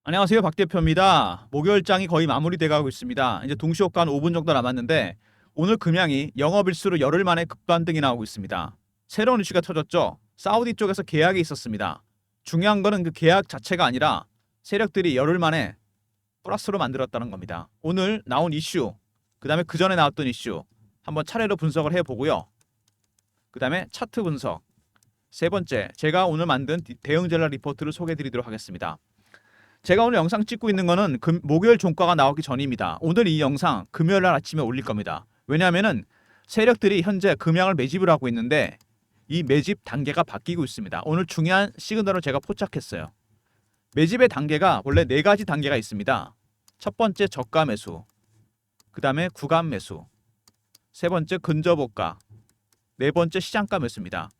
안녕하세요. 박 대표입니다. 목요일장이 거의 마무리돼 가고 있습니다. 이제 동시효과 한 5분 정도 남았는데 오늘 금양이 영업일수로 열흘 만에 급반등이 나오고 있습니다. 새로운 이슈가 터졌죠. 사우디 쪽에서 계약이 있었습니다. 중요한 거는 그 계약 자체가 아니라 세력들이 열흘 만에 플러스로 만들었다는 겁니다. 오늘 나온 이슈, 그다음에 그 전에 나왔던 이슈 한번 차례로 분석을 해보고요. 그다음에 차트 분석. 세 번째, 제가 오늘 만든 대응 전략 리포트를 소개해드리도록 하겠습니다. 제가 오늘 영상 찍고 있는 거는 목요일 종가가 나오기 전입니다. 오늘 이 영상 금요일 날 아침에 올릴 겁니다. 왜냐하면은 세력들이 현재 금양을 매집을 하고 있는데 이 매집 단계가 바뀌고 있습니다. 오늘 중요한 시그널을 제가 포착했어요. 매집의 단계가 원래 네 가지 단계가 있습니다. 첫 번째 저가 매수, 그 다음에 구간 매수, 세 번째 근접호가, 네 번째 시장가 매수입니다.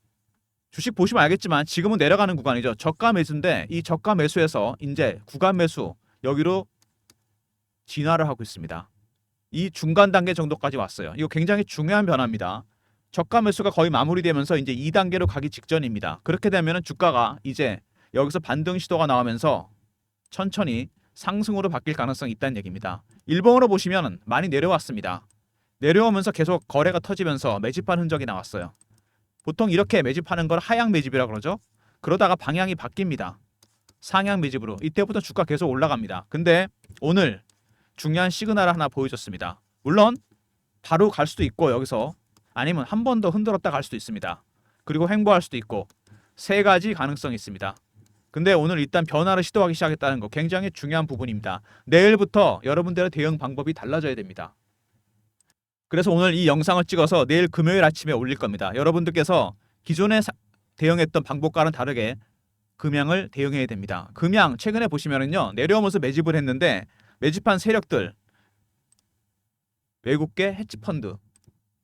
주식 보시면 알겠지만 지금은 내려가는 구간이죠. 저가 매수인데 이 저가 매수에서 이제 구간 매수 여기로 진화를 하고 있습니다. 이 중간 단계 정도까지 왔어요. 이거 굉장히 중요한 변화입니다. 저가 매수가 거의 마무리되면서 이제 2단계로 가기 직전입니다. 그렇게 되면 주가가 이제 여기서 반등 시도가 나오면서 천천히 상승으로 바뀔 가능성이 있다는 얘기입니다. 일봉으로 보시면 많이 내려왔습니다. 내려오면서 계속 거래가 터지면서 매집한 흔적이 나왔어요. 보통 이렇게 매집하는 걸 하향 매집이라고 그러죠. 그러다가 방향이 바뀝니다. 상향 매집으로. 이때부터 주가 계속 올라갑니다. 근데 오늘 중요한 시그널을 하나 보여줬습니다. 물론 바로 갈 수도 있고 여기서 아니면 한 번 더 흔들었다 갈 수도 있습니다. 그리고 횡보할 수도 있고 세 가지 가능성이 있습니다. 근데 오늘 일단 변화를 시도하기 시작했다는 거 굉장히 중요한 부분입니다. 내일부터 여러분들의 대응 방법이 달라져야 됩니다. 그래서 오늘 이 영상을 찍어서 내일 금요일 아침에 올릴 겁니다. 여러분들께서 기존에 대응했던 방법과는 다르게 금양을 대응해야 됩니다. 금양 최근에 보시면은요 내려오면서 매집을 했는데 매집한 세력들 외국계 헤지펀드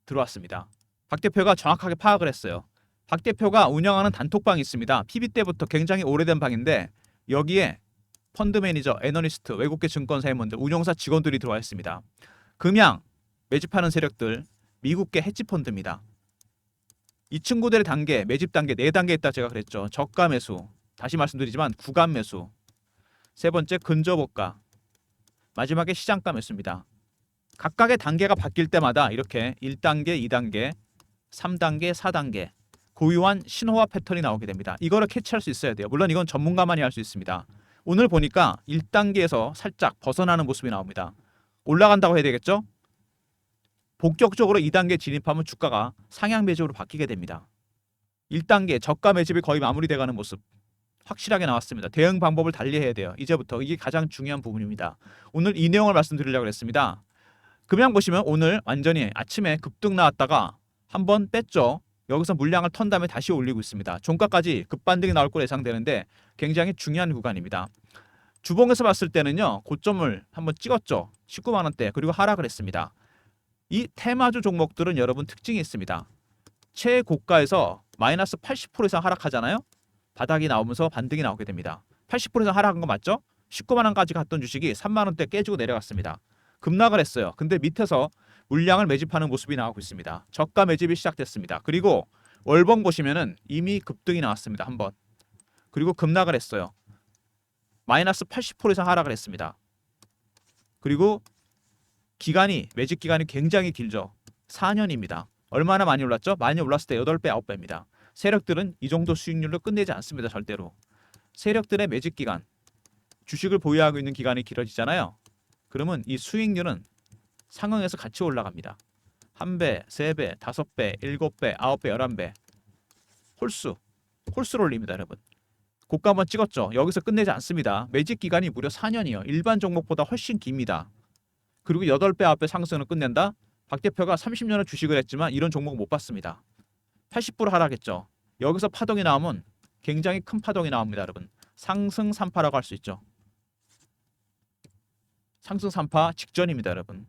들어왔습니다. 박 대표가 정확하게 파악을 했어요. 박 대표가 운영하는 단톡방이 있습니다. PB 때부터 굉장히 오래된 방인데 여기에 펀드 매니저, 애널리스트, 외국계 증권사 임원들, 운용사 직원들이 들어와 있습니다. 금양 매집하는 세력들 미국계 헤지펀드입니다. 이 친구들의 단계, 매집 단계 4단계 있다 제가 그랬죠. 저가 매수, 다시 말씀드리지만 구간 매수, 세 번째 근접호가, 마지막에 시장가 매수입니다. 각각의 단계가 바뀔 때마다 이렇게 1단계, 2단계, 3단계, 4단계 고유한 신호와 패턴이 나오게 됩니다. 이거를 캐치할 수 있어야 돼요. 물론 이건 전문가만이 할 수 있습니다. 오늘 보니까 1단계에서 살짝 벗어나는 모습이 나옵니다. 올라간다고 해야 되겠죠? 본격적으로 2단계 진입하면 주가가 상향 매집으로 바뀌게 됩니다. 1단계 저가 매집이 거의 마무리돼가는 모습 확실하게 나왔습니다. 대응 방법을 달리해야 돼요. 이제부터 이게 가장 중요한 부분입니다. 오늘 이 내용을 말씀드리려고 했습니다. 금양 보시면 오늘 완전히 아침에 급등 나왔다가 한번 뺐죠. 여기서 물량을 턴 다음에 다시 올리고 있습니다. 종가까지 급반등이 나올 거로 예상되는데 굉장히 중요한 구간입니다. 주봉에서 봤을 때는요. 고점을 한번 찍었죠. 19만 원대 그리고 하락을 했습니다. 이 테마주 종목들은 여러분 특징이 있습니다. 최고가에서 마이너스 80% 이상 하락하잖아요. 바닥이 나오면서 반등이 나오게 됩니다. 80% 이상 하락한 거 맞죠? 19만 원까지 갔던 주식이 3만 원대 깨지고 내려갔습니다. 급락을 했어요. 근데 밑에서 물량을 매집하는 모습이 나오고 있습니다. 저가 매집이 시작됐습니다. 그리고 월봉 보시면은 이미 급등이 나왔습니다. 한번. 그리고 급락을 했어요. 마이너스 80% 이상 하락을 했습니다. 그리고 매집 기간이 굉장히 길죠. 4년입니다. 얼마나 많이 올랐죠? 많이 올랐을 때 8배, 9배입니다. 세력들은 이 정도 수익률로 끝내지 않습니다. 절대로. 세력들의 매집 기간, 주식을 보유하고 있는 기간이 길어지잖아요. 그러면 이 수익률은 상응해서 같이 올라갑니다. 1배, 3배, 5배, 7배, 9배, 11배. 홀수로 올립니다. 여러분. 고가 한번 찍었죠. 여기서 끝내지 않습니다. 매집 기간이 무려 4년이요. 일반 종목보다 훨씬 깁니다. 그리고 8배, 9배 상승을 끝낸다? 박 대표가 30년을 주식을 했지만 이런 종목 못 봤습니다. 80% 하락했죠. 여기서 파동이 나오면 굉장히 큰 파동이 나옵니다. 여러분. 상승 3파라고 할 수 있죠. 상승 3파 직전입니다. 여러분.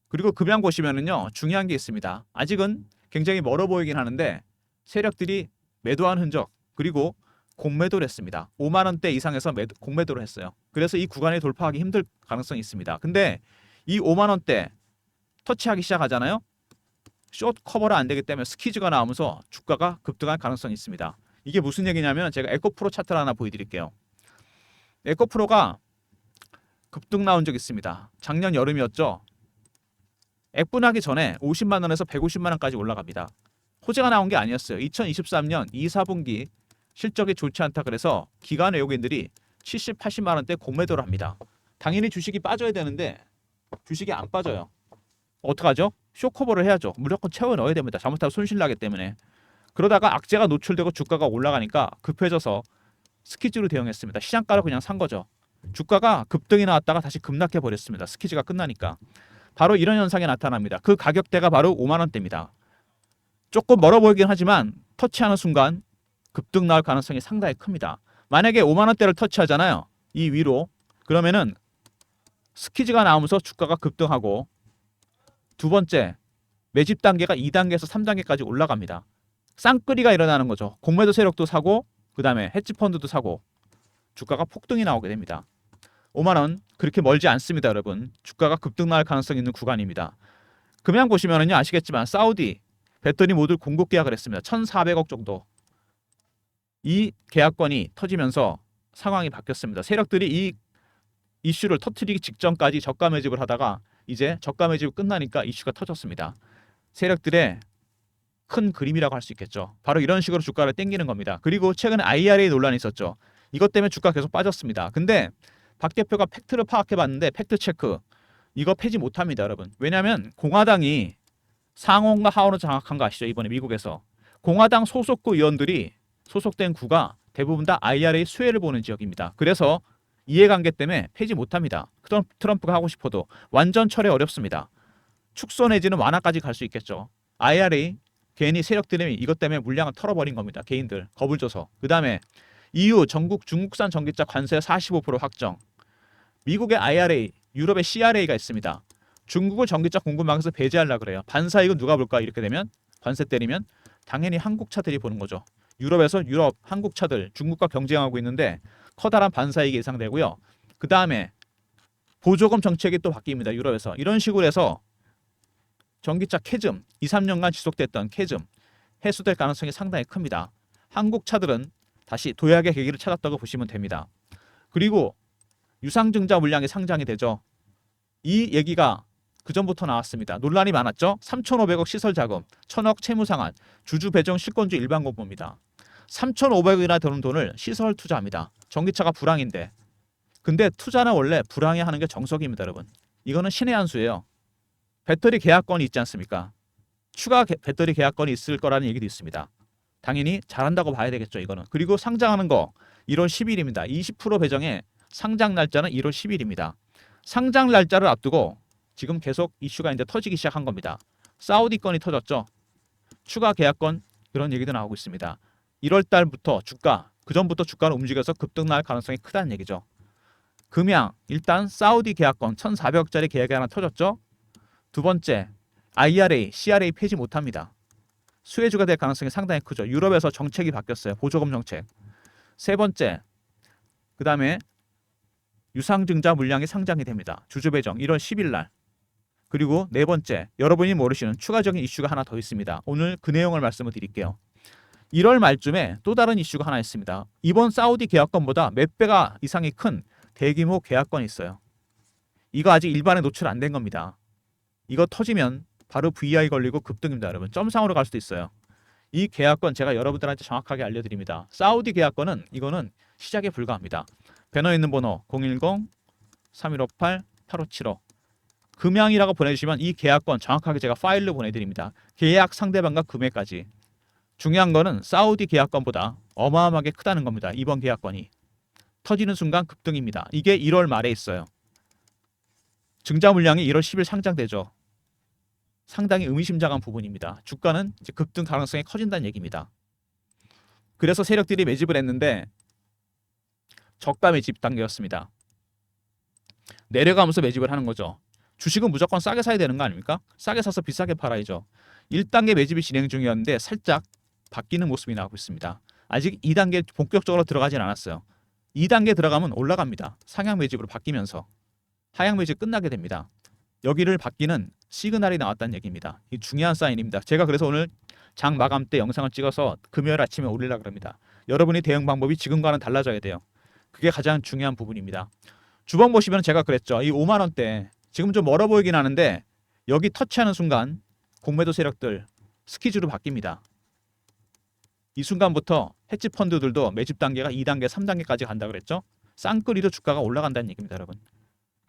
그리고 금양 보시면은요. 중요한 게 있습니다. 아직은 굉장히 멀어 보이긴 하는데 세력들이 매도한 흔적 그리고 공매도를 했습니다. 5만 원대 이상에서 공매도를 했어요. 그래서 이 구간에 돌파하기 힘들 가능성이 있습니다. 근데 이 5만 원대 터치하기 시작하잖아요. 숏 커버가 안 되기 때문에 스퀴즈가 나오면서 주가가 급등할 가능성이 있습니다. 이게 무슨 얘기냐면 제가 에코프로 차트를 하나 보여드릴게요. 에코프로가 급등 나온 적 있습니다. 작년 여름이었죠. 액분하기 전에 50만 원에서 150만 원까지 올라갑니다. 호재가 나온 게 아니었어요. 2023년 2, 4분기 실적이 좋지 않다 그래서 기관 외국인들이 70, 80만 원대 공매도를 합니다. 당연히 주식이 빠져야 되는데 주식이 안 빠져요. 어떡하죠? 쇼커버를 해야죠. 무조건 채워 넣어야 됩니다. 잘못하면 손실 나기 때문에. 그러다가 악재가 노출되고 주가가 올라가니까 급해져서 스키즈로 대응했습니다. 시장가로 그냥 산 거죠. 주가가 급등이 나왔다가 다시 급락해 버렸습니다. 스키즈가 끝나니까. 바로 이런 현상이 나타납니다. 그 가격대가 바로 5만 원대입니다. 조금 멀어 보이긴 하지만 터치하는 순간 급등 나올 가능성이 상당히 큽니다. 만약에 5만 원대를 터치하잖아요. 이 위로. 그러면은 스키즈가 나오면서 주가가 급등하고 두 번째 매집 단계가 2단계에서 3단계까지 올라갑니다. 쌍끌이가 일어나는 거죠. 공매도 세력도 사고 그다음에 헤지펀드도 사고 주가가 폭등이 나오게 됩니다. 5만 원 그렇게 멀지 않습니다, 여러분. 주가가 급등 나올 가능성이 있는 구간입니다. 금양 보시면은요 아시겠지만 사우디 배터리 모듈 공급 계약을 했습니다. 1,400억 정도. 이 계약건이 터지면서 상황이 바뀌었습니다. 세력들이 이 이슈를 터뜨리기 직전까지 저가 매집을 하다가 이제 저가 매집이 끝나니까 이슈가 터졌습니다. 세력들의 큰 그림이라고 할 수 있겠죠. 바로 이런 식으로 주가를 땡기는 겁니다. 그리고 최근에 IRA 논란이 있었죠. 이것 때문에 주가 계속 빠졌습니다. 근데 박 대표가 팩트를 파악해봤는데 팩트 체크 이거 폐지 못합니다, 여러분. 왜냐하면 공화당이 상원과 하원을 장악한 거 아시죠? 이번에 미국에서 공화당 소속구 의원들이 소속된 구가 대부분 다 IRA 수혜를 보는 지역입니다. 그래서 이해관계 때문에 폐지 못합니다. 트럼프가 하고 싶어도 완전 철회 어렵습니다. 축소 내지는 완화까지 갈 수 있겠죠. IRA 괜히 세력들이 이것 때문에 물량을 털어버린 겁니다. 개인들 겁을 줘서. 그 다음에 EU 전국 중국산 전기차 관세 45% 확정. 미국의 IRA, 유럽의 CRA가 있습니다. 중국을 전기차 공급망에서 배제하려고 그래요. 반사이익은 누가 볼까? 이렇게 되면 관세 때리면 당연히 한국 차들이 보는 거죠. 유럽에서 유럽 한국 차들 중국과 경쟁하고 있는데 커다란 반사이익이 예상되고요. 그 다음에 보조금 정책이 또 바뀝니다. 유럽에서. 이런 식으로 해서 전기차 캐즘 2, 3년간 지속됐던 캐즘 해소될 가능성이 상당히 큽니다. 한국 차들은 다시 도약의 계기를 찾았다고 보시면 됩니다. 그리고 유상증자 물량이 상장이 되죠. 이 얘기가 그전부터 나왔습니다. 논란이 많았죠. 3,500억 시설자금, 1,000억 채무상환, 주주 배정 실권주 일반 공모입니다. 3,500억이나 드는 돈을 시설 투자합니다. 전기차가 불황인데. 근데 투자는 원래 불황해하는 게 정석입니다, 여러분. 이거는 신의 한 수예요. 배터리 계약건이 있지 않습니까? 추가 배터리 계약건이 있을 거라는 얘기도 있습니다. 당연히 잘한다고 봐야 되겠죠, 이거는. 그리고 상장하는 거 1월 10일입니다. 20% 배정에 상장 날짜는 1월 10일입니다. 상장 날짜를 앞두고 지금 계속 이슈가 이제 터지기 시작한 겁니다. 사우디 건이 터졌죠. 추가 계약건 그런 얘기도 나오고 있습니다. 1월 달부터 주가, 그전부터 주가는 움직여서 급등 날 가능성이 크다는 얘기죠. 금양, 일단 사우디 계약건 1,400억짜리 계약이 하나 터졌죠. 두 번째, IRA, CRA 폐지 못합니다. 수혜주가 될 가능성이 상당히 크죠. 유럽에서 정책이 바뀌었어요. 보조금 정책. 세 번째, 그 다음에 유상증자 물량이 상장이 됩니다. 주주 배정 1월 10일 날. 그리고 네 번째, 여러분이 모르시는 추가적인 이슈가 하나 더 있습니다. 오늘 그 내용을 말씀을 드릴게요. 1월 말쯤에 또 다른 이슈가 하나 있습니다. 이번 사우디 계약건보다 몇 배가 이상이 큰 대규모 계약건이 있어요. 이거 아직 일반에 노출 안 된 겁니다. 이거 터지면 바로 VI 걸리고 급등입니다, 여러분. 점상으로 갈 수도 있어요. 이 계약건 제가 여러분들한테 정확하게 알려드립니다. 사우디 계약건은 이거는 시작에 불과합니다. 배너에 있는 번호 010-3158-8575 금양이라고 보내주시면 이 계약건 정확하게 제가 파일로 보내드립니다. 계약 상대방과 금액까지. 중요한 거는 사우디 계약건보다 어마어마하게 크다는 겁니다. 이번 계약건이. 터지는 순간 급등입니다. 이게 1월 말에 있어요. 증자 물량이 1월 10일 상장되죠. 상당히 의미심장한 부분입니다. 주가는 이제 급등 가능성이 커진다는 얘기입니다. 그래서 세력들이 매집을 했는데 저가 매집 단계였습니다. 내려가면서 매집을 하는 거죠. 주식은 무조건 싸게 사야 되는 거 아닙니까? 싸게 사서 비싸게 팔아야죠. 1단계 매집이 진행 중이었는데 살짝 바뀌는 모습이 나오고 있습니다. 아직 2단계 본격적으로 들어가진 않았어요. 2단계 들어가면 올라갑니다. 상향 매집으로 바뀌면서 하향 매집 끝나게 됩니다. 여기를 바뀌는 시그널이 나왔다는 얘기입니다. 이 중요한 사인입니다. 제가 그래서 오늘 장 마감 때 영상을 찍어서 금요일 아침에 올리려고 합니다. 여러분의 대응 방법이 지금과는 달라져야 돼요. 그게 가장 중요한 부분입니다. 주봉 보시면 제가 그랬죠. 이 5만 원대 지금 좀 멀어 보이긴 하는데 여기 터치하는 순간 공매도 세력들 스키즈로 바뀝니다. 이 순간부터 헤지 펀드들도 매집 단계가 2단계, 3단계까지 간다 그랬죠. 쌍끌이로 주가가 올라간다는 얘기입니다, 여러분.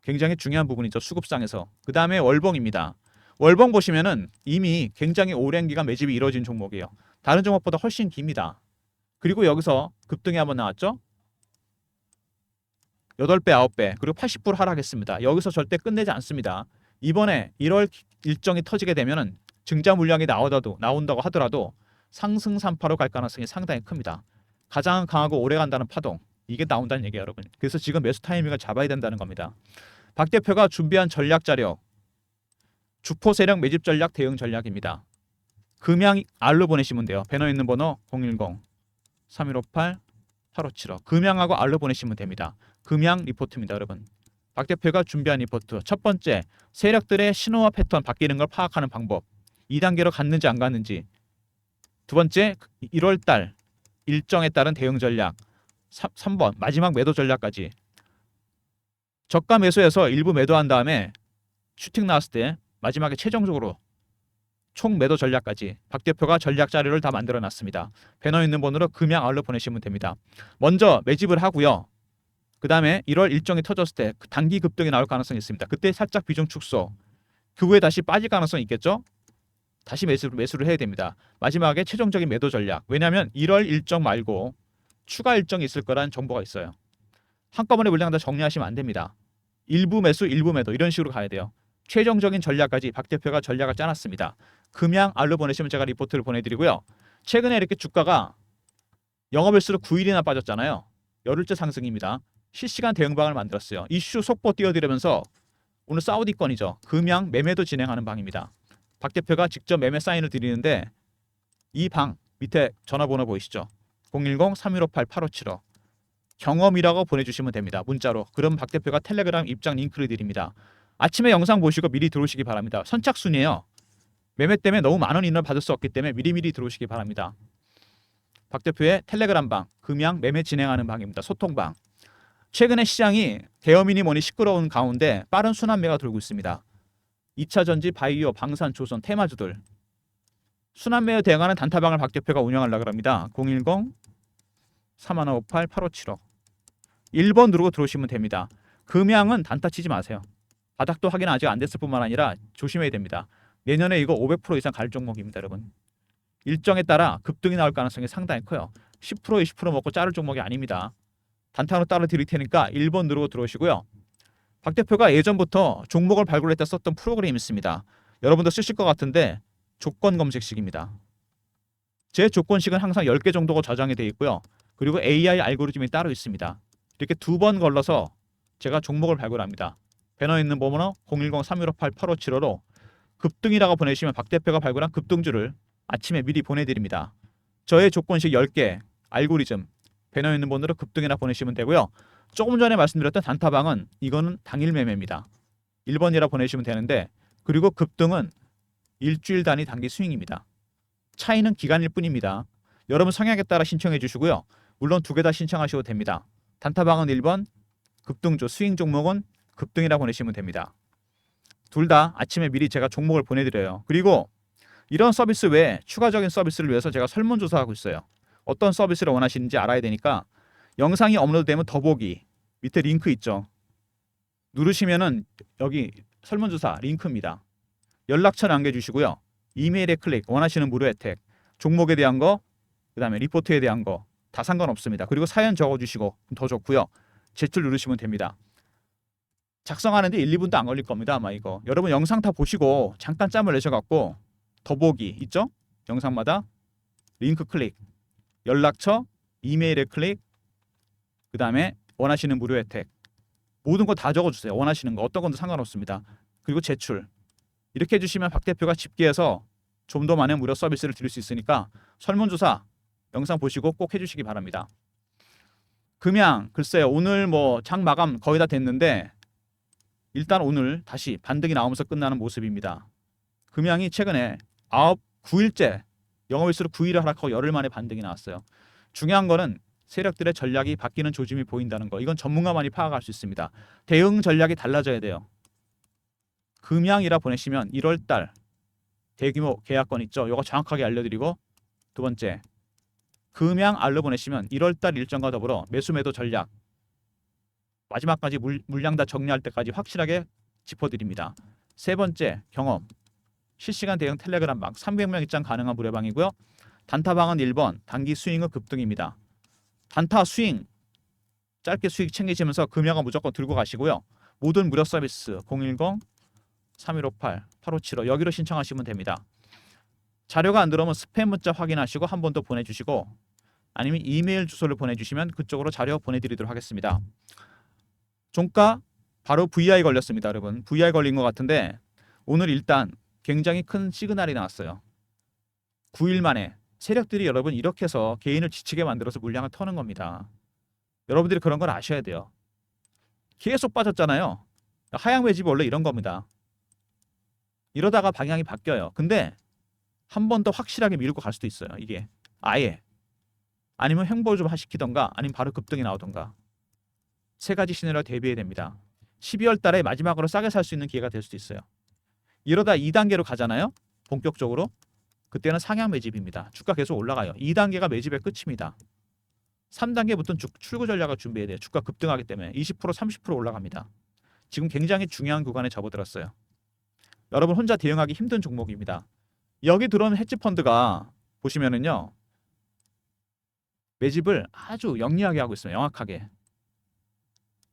굉장히 중요한 부분이죠. 수급상에서. 그 다음에 월봉입니다. 월봉 보시면은 이미 굉장히 오랜 기간 매집이 이루어진 종목이에요. 다른 종목보다 훨씬 깁니다. 그리고 여기서 급등이 한번 나왔죠. 8배, 9배, 그리고 80% 하락했습니다. 여기서 절대 끝내지 않습니다. 이번에 1월 일정이 터지게 되면은 증자 물량이 나온다고 하더라도 상승 산파로 갈 가능성이 상당히 큽니다. 가장 강하고 오래 간다는 파동, 이게 나온다는 얘기예요, 여러분. 그래서 지금 매수 타이밍을 잡아야 된다는 겁니다. 박 대표가 준비한 전략 자료, 주포 세력 매집 전략 대응 전략입니다. 금양 R로 보내시면 돼요. 배너 있는 번호 010-3158-8575. 금양하고 R로 보내시면 됩니다. 금양 리포트입니다, 여러분. 박 대표가 준비한 리포트. 첫 번째, 세력들의 신호와 패턴 바뀌는 걸 파악하는 방법. 2단계로 갔는지 안 갔는지. 두 번째, 1월 달 일정에 따른 대응 전략. 3번, 마지막 매도 전략까지. 저가 매수해서 일부 매도한 다음에 슈팅 나왔을 때 마지막에 최종적으로 총 매도 전략까지 박 대표가 전략 자료를 다 만들어 놨습니다. 배너 있는 번호로 금양 R로 보내시면 됩니다. 먼저 매집을 하고요. 그 다음에 1월 일정이 터졌을 때 단기 급등이 나올 가능성이 있습니다. 그때 살짝 비중 축소. 그 후에 다시 빠질 가능성이 있겠죠? 다시 매수를 해야 됩니다. 마지막에 최종적인 매도 전략. 왜냐하면 1월 일정 말고 추가 일정이 있을 거라는 정보가 있어요. 한꺼번에 물량 다 정리하시면 안 됩니다. 일부 매수, 일부 매도 이런 식으로 가야 돼요. 최종적인 전략까지 박 대표가 전략을 짜놨습니다. 금양 R로 보내시면 제가 리포트를 보내드리고요. 최근에 이렇게 주가가 영업일수로 9일이나 빠졌잖아요. 열흘째 상승입니다. 실시간 대응방을 만들었어요. 이슈 속보 띄워드리면서 오늘 사우디권이죠. 금양 매매도 진행하는 방입니다. 박 대표가 직접 매매 사인을 드리는데 이 방 밑에 전화번호 보이시죠? 010-3158-8575 경험이라고 보내주시면 됩니다. 문자로. 그럼 박 대표가 텔레그램 입장 링크를 드립니다. 아침에 영상 보시고 미리 들어오시기 바랍니다. 선착순이에요. 매매 때문에 너무 많은 인원을 받을 수 없기 때문에 미리미리 들어오시기 바랍니다. 박 대표의 텔레그램 방, 금양 매매 진행하는 방입니다. 소통방. 최근에 시장이 대여민이 뭐니 시끄러운 가운데 빠른 순환매가 돌고 있습니다. 2차전지, 바이오, 방산, 조선, 테마주들. 순환매에 대응하는 단타방을 박 대표가 운영하려고 합니다. 010-3158-8575 1번 누르고 들어오시면 됩니다. 금양은 단타 치지 마세요. 바닥도 확인 아직 안 됐을 뿐만 아니라 조심해야 됩니다. 내년에 이거 500% 이상 갈 종목입니다, 여러분. 일정에 따라 급등이 나올 가능성이 상당히 커요. 10%, 20% 먹고 자를 종목이 아닙니다. 단타로 따로 드릴 테니까 1번 누르고 들어오시고요. 박 대표가 예전부터 종목을 발굴할 때 썼던 프로그램이 있습니다. 여러분도 쓰실 것 같은데 조건 검색식입니다. 제 조건식은 항상 10개 정도가 저장이 되어 있고요. 그리고 AI 알고리즘이 따로 있습니다. 이렇게 2번 걸러서 제가 종목을 발굴합니다. 배너 있는 번호 010-3158-8575로 급등이라고 보내시면 박 대표가 발굴한 급등주를 아침에 미리 보내드립니다. 저의 조건식 10개 알고리즘 배너 있는 번호로 급등이나 보내시면 되고요. 조금 전에 말씀드렸던 단타방은 이거는 당일 매매입니다. 1번이라 보내시면 되는데 그리고 급등은 일주일 단위 단기 스윙입니다. 차이는 기간일 뿐입니다. 여러분 성향에 따라 신청해 주시고요. 물론 2개 다 신청하셔도 됩니다. 단타방은 1번, 급등주 스윙 종목은 급등이라 보내시면 됩니다. 둘 다 아침에 미리 제가 종목을 보내드려요. 그리고 이런 서비스 외에 추가적인 서비스를 위해서 제가 설문조사하고 있어요. 어떤 서비스를 원하시는지 알아야 되니까 영상이 업로드되면 더보기 밑에 링크 있죠. 누르시면은 여기 설문조사 링크입니다. 연락처 남겨주시고요. 이메일에 클릭 원하시는 무료 혜택 종목에 대한 거 그 다음에 리포트에 대한 거 다 상관없습니다. 그리고 사연 적어주시고 더 좋고요. 제출 누르시면 됩니다. 작성하는데 1, 2분도 안 걸릴 겁니다. 아마 이거 여러분 영상 다 보시고 잠깐 짬을 내셔갖고 더보기 있죠? 영상마다 링크 클릭 연락처 이메일에 클릭 그 다음에 원하시는 무료 혜택 모든 거 다 적어주세요. 원하시는 거 어떤 건도 상관없습니다. 그리고 제출 이렇게 해주시면 박 대표가 집계해서 좀 더 많은 무료 서비스를 드릴 수 있으니까 설문조사 영상 보시고 꼭 해주시기 바랍니다. 금양 글쎄요 오늘 뭐 장 마감 거의 다 됐는데 일단 오늘 다시 반등이 나오면서 끝나는 모습입니다. 금양이 최근에 9일째 영업일수로 9일을 하락하고 열흘 만에 반등이 나왔어요. 중요한 거는 세력들의 전략이 바뀌는 조짐이 보인다는 거. 이건 전문가만이 파악할 수 있습니다. 대응 전략이 달라져야 돼요. 금양이라 보내시면 1월달 대규모 계약권 있죠. 이거 정확하게 알려드리고, 두 번째 금양 알로 보내시면 1월달 일정과 더불어 매수 매도 전략 마지막까지 물량 다 정리할 때까지 확실하게 짚어드립니다. 세 번째 경험 실시간 대응 텔레그램방 300명 입장 가능한 무료방이고요. 단타방은 1번 단기 스윙은 급등입니다. 단타 스윙 짧게 수익 챙기시면서 금양은 무조건 들고 가시고요. 모든 무료 서비스 010-3158-8575 여기로 신청하시면 됩니다. 자료가 안 들어오면 스팸 문자 확인하시고 한 번 더 보내주시고, 아니면 이메일 주소를 보내주시면 그쪽으로 자료 보내드리도록 하겠습니다. 종가 바로 VI 걸렸습니다. 여러분 VI 걸린 것 같은데 오늘 일단 굉장히 큰 시그널이 나왔어요. 9일 만에 세력들이 여러분 이렇게 해서 개인을 지치게 만들어서 물량을 터는 겁니다. 여러분들이 그런 걸 아셔야 돼요. 계속 빠졌잖아요. 하향 매집이 원래 이런 겁니다. 이러다가 방향이 바뀌어요. 근데 한 번 더 확실하게 밀고 갈 수도 있어요. 이게 아예 아니면 횡보 좀 시키던가 아니면 바로 급등이 나오던가 세 가지 시나리오 대비해야 됩니다. 12월 달에 마지막으로 싸게 살 수 있는 기회가 될 수도 있어요. 이러다 2단계로 가잖아요. 본격적으로. 그때는 상향 매집입니다. 주가 계속 올라가요. 2단계가 매집의 끝입니다. 3단계부터는 출구 전략을 준비해야 돼요. 주가 급등하기 때문에 20% 30% 올라갑니다. 지금 굉장히 중요한 구간에 접어들었어요. 여러분 혼자 대응하기 힘든 종목입니다. 여기 들어오는 헤지펀드가 보시면은요. 매집을 아주 영리하게 하고 있어요. 명확하게.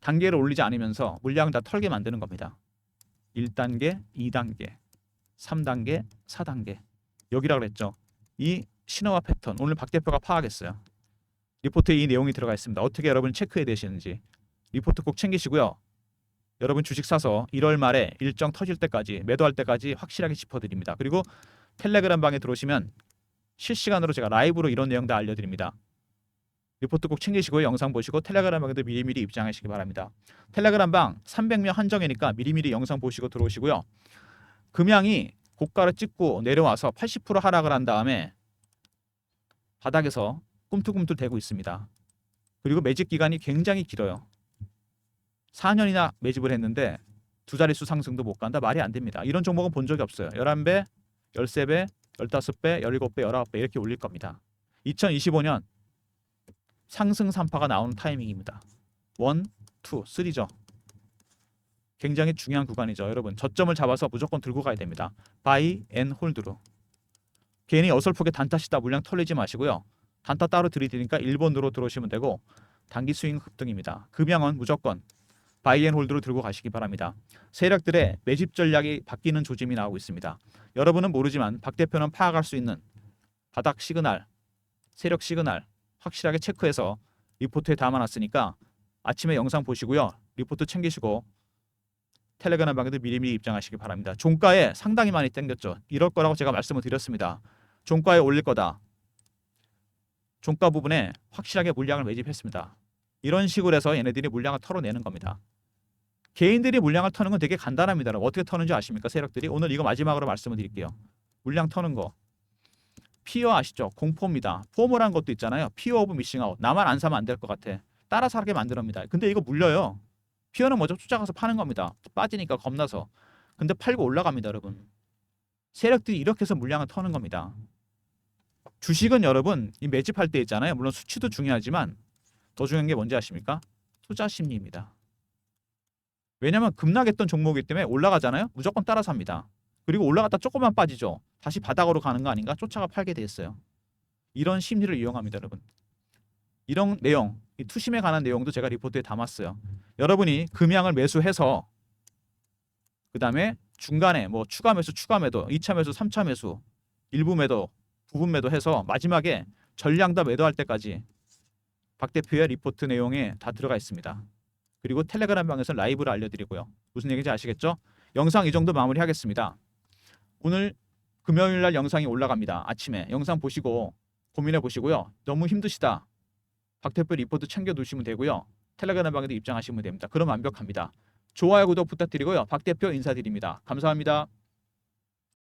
단계를 올리지 않으면서 물량 다 털게 만드는 겁니다. 1단계, 2단계, 3단계, 4단계. 여기라고 그랬죠. 이 신호와 패턴 오늘 박 대표가 파악했어요. 리포트에 이 내용이 들어가 있습니다. 어떻게 여러분 체크해야 되시는지 리포트 꼭 챙기시고요. 여러분 주식 사서 1월 말에 일정 터질 때까지 매도할 때까지 확실하게 짚어드립니다. 그리고 텔레그램 방에 들어오시면 실시간으로 제가 라이브로 이런 내용 다 알려드립니다. 리포트 꼭 챙기시고요. 영상 보시고 텔레그램 방에도 미리미리 입장하시기 바랍니다. 텔레그램 방 300명 한정이니까 미리미리 영상 보시고 들어오시고요. 금양이 고가를 찍고 내려와서 80% 하락을 한 다음에 바닥에서 꿈틀꿈틀 대고 있습니다. 그리고 매집 기간이 굉장히 길어요. 4년이나 매집을 했는데 두 자릿수 상승도 못 간다. 말이 안 됩니다. 이런 종목은 본 적이 없어요. 11배, 13배, 15배, 17배, 19배 이렇게 올릴 겁니다. 2025년 상승 3파가 나오는 타이밍입니다. 1, 2, 3죠. 굉장히 중요한 구간이죠. 여러분 저점을 잡아서 무조건 들고 가야 됩니다. 바이 앤 홀드로. 괜히 어설프게 단타시다 물량 털리지 마시고요. 단타 따로 들이대니까 1번으로 들어오시면 되고 단기 스윙 급등입니다. 금양은 무조건 바이 앤 홀드로 들고 가시기 바랍니다. 세력들의 매집 전략이 바뀌는 조짐이 나오고 있습니다. 여러분은 모르지만 박 대표는 파악할 수 있는 바닥 시그널, 세력 시그널 확실하게 체크해서 리포트에 담아놨으니까 아침에 영상 보시고요. 리포트 챙기시고 텔레그램 방에도 미리미리 입장하시기 바랍니다. 종가에 상당히 많이 땡겼죠. 이럴 거라고 제가 말씀을 드렸습니다. 종가에 올릴 거다. 종가 부분에 확실하게 물량을 매집했습니다. 이런 식으로 해서 얘네들이 물량을 털어내는 겁니다. 개인들이 물량을 터는 건 되게 간단합니다. 어떻게 터는지 아십니까? 세력들이. 오늘 이거 마지막으로 말씀을 드릴게요. 물량 터는 거. 피어 아시죠? 공포입니다. 포멀한 것도 있잖아요. 피어 오브 미싱아웃. 나만 안 사면 안 될 것 같아. 따라 사게 만들어옵니다. 근데 이거 물려요. 피어는 먼저 쫓아가서 파는 겁니다. 빠지니까 겁나서. 근데 팔고 올라갑니다. 여러분. 세력들이 이렇게 해서 물량을 터는 겁니다. 주식은 여러분 이 매집할 때 있잖아요. 물론 수치도 중요하지만 더 중요한 게 뭔지 아십니까? 투자 심리입니다. 왜냐하면 급락했던 종목이기 때문에 올라가잖아요. 무조건 따라 삽니다. 그리고 올라갔다 조금만 빠지죠. 다시 바닥으로 가는 거 아닌가? 쫓아가 팔게 돼 있어요. 이런 심리를 이용합니다. 여러분. 이런 내용, 이 투심에 관한 내용도 제가 리포트에 담았어요. 여러분이 금양을 매수해서 그 다음에 중간에 뭐 추가 매수, 추가 매도, 2차 매수, 3차 매수, 일부 매도, 부분 매도 해서 마지막에 전량 다 매도할 때까지 박 대표의 리포트 내용에 다 들어가 있습니다. 그리고 텔레그램 방에서 라이브를 알려드리고요. 무슨 얘기인지 아시겠죠? 영상 이 정도 마무리하겠습니다. 오늘 금요일 날 영상이 올라갑니다. 아침에 영상 보시고 고민해 보시고요. 너무 힘드시다. 박 대표 리포트 챙겨 두시면 되고요. 텔레그램 방에도 입장하시면 됩니다. 그럼 완벽합니다. 좋아요, 구독 부탁드리고요. 박 대표 인사드립니다. 감사합니다.